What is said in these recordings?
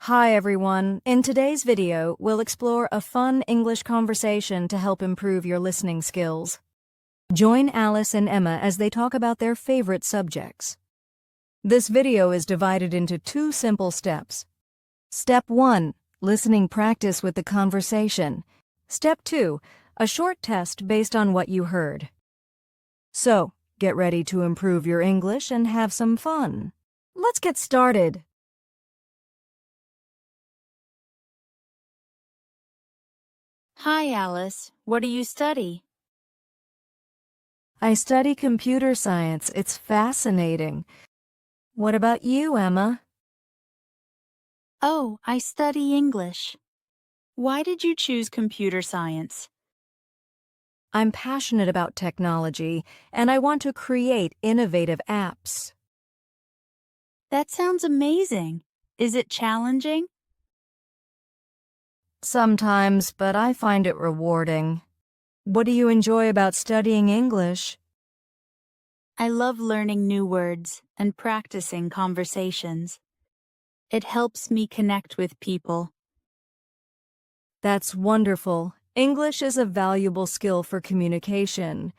Hi everyone. In today's video, we'll explore a fun English conversation to help improve your listening skills. Join Alice and Emma as they talk about their favorite subjects. This video is divided into two simple steps. Step 1, listening practice with the conversation. Step 2, a short test based on what you heard. So, get ready to improve your English and have some fun. Let's get started. Hi, Alice. What do you study? I study computer science. It's fascinating. What about you, Emma? Oh, I study English. Why did you choose computer science? I'm passionate about technology, and I want to create innovative apps. That sounds amazing. Is it challenging? Sometimes, but I find it rewarding. What do you enjoy about studying English? I love learning new words and practicing conversations. It helps me connect with people. That's wonderful. English is a valuable skill for communication.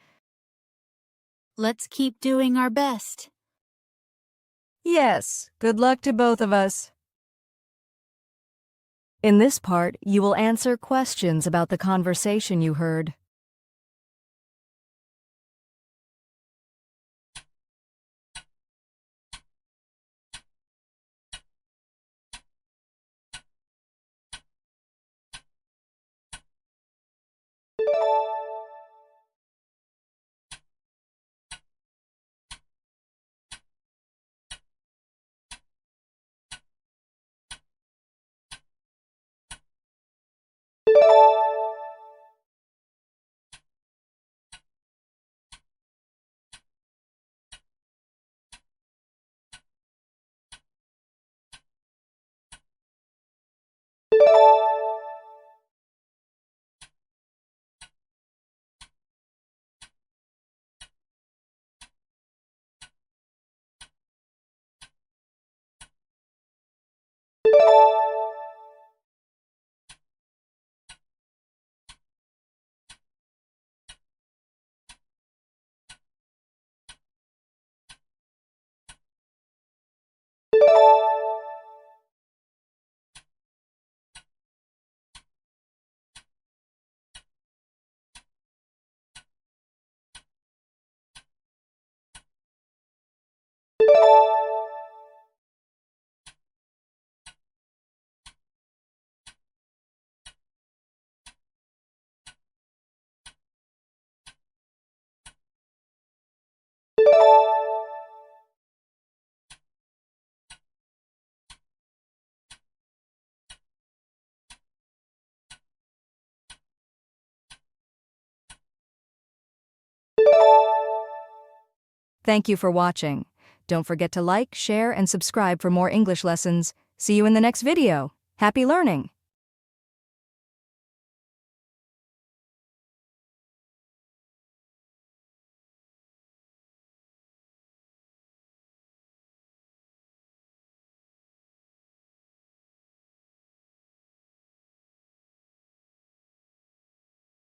Let's keep doing our best. Yes, good luck to both of us. In this part, you will answer questions about the conversation you heard. Thank you for watching. Don't forget to like, share, and subscribe for more English lessons. See you in the next video. Happy learning!